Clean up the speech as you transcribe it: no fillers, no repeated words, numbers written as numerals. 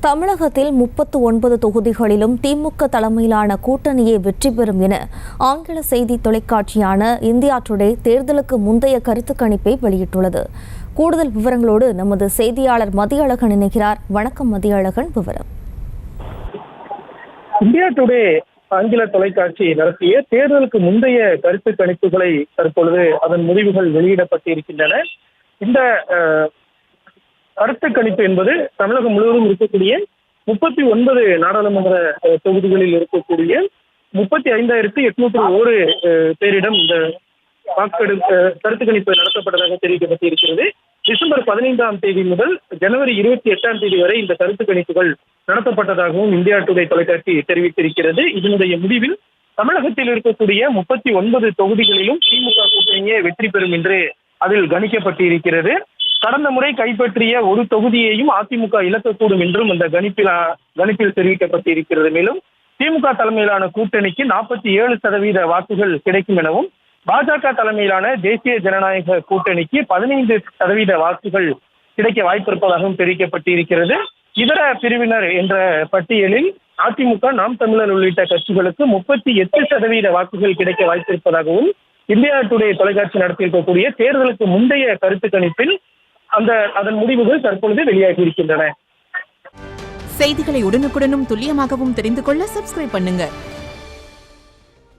தமிழகத்தில் 39 தொகுதிகளிலும் திமுக தலைமையிலான கூட்டணியே வெற்றி பெறும் என ஆங்கில செய்தி தொலைக்காட்சியான இந்தியா டுடே தேர்தலுக்கு முந்தைய கருத்து கணிப்பை வெளியிட்டுள்ளது. கூடுதல் விவரங்களோடு நமது செய்தியாளர் மதியழகன் இணைகிறார். வணக்கம் மதியழகன், விவரம். இந்தியா டுடே ஆங்கில தொலைக்காட்சி நடத்திய தேர்தலுக்கு முந்தைய கருத்து கணிப்புகளை தற்பொழுது அதன் முடிவுகள் வெளியிடப்பட்டிருக்கின்றன. இந்த கருத்து கணிப்பு என்பது தமிழகம் முழுவதும் இருக்கக்கூடிய 39 நாடாளுமன்ற தொகுதிகளில் இருக்கக்கூடிய 35,801 பேரிடம் இந்த கருத்து கணிப்பு நடத்தப்பட்டதாக தெரிவிக்கப்பட்டிருக்கிறது. டிசம்பர் 15ஆம் தேதி முதல் ஜனவரி 28ஆம் தேதி வரை இந்த கருத்து கணிப்புகள் நடத்தப்பட்டதாகவும் இந்தியா டுடே தொலைக்காட்சி தெரிவித்திருக்கிறது. இதனுடைய முடிவில் தமிழகத்தில் இருக்கக்கூடிய 39 தொகுதிகளிலும் திமுக கூட்டணியே வெற்றி பெறும் என்று அதில் கணிக்கப்பட்டிருக்கிறது. கடந்த முறை கைப்பற்றிய ஒரு தொகுதியையும் அதிமுக இழக்கக்கூடும் என்றும் இந்த கணிப்பில் தெரிவிக்கப்பட்டிருக்கிறது. மேலும் திமுக தலைமையிலான கூட்டணிக்கு 47% வாக்குகள் கிடைக்கும் எனவும், பாஜக தலைமையிலான தேசிய ஜனநாயக கூட்டணிக்கு 15% வாக்குகள் கிடைக்க வாய்ப்பிருப்பதாகவும் தெரிவிக்கப்பட்டிருக்கிறது. இதர பிரிவினர் என்ற பட்டியலில் அதிமுக, நாம் தமிழர் உள்ளிட்ட கட்சிகளுக்கு 38% வாக்குகள் கிடைக்க வாய்ப்பிருப்பதாகவும் இந்தியா டுடே தொலைக்காட்சி நடத்தியிருக்கக்கூடிய தேர்தலுக்கு முந்தைய கருத்து கணிப்பில் அதன் முடிவுகள் தற்பொழுது வெளியாகி இருக்கின்றன. செய்திகளை உடனுக்குடனும் துல்லியமாகவும் தெரிந்து கொள்ள சப்ஸ்கிரைப் பண்ணுங்க.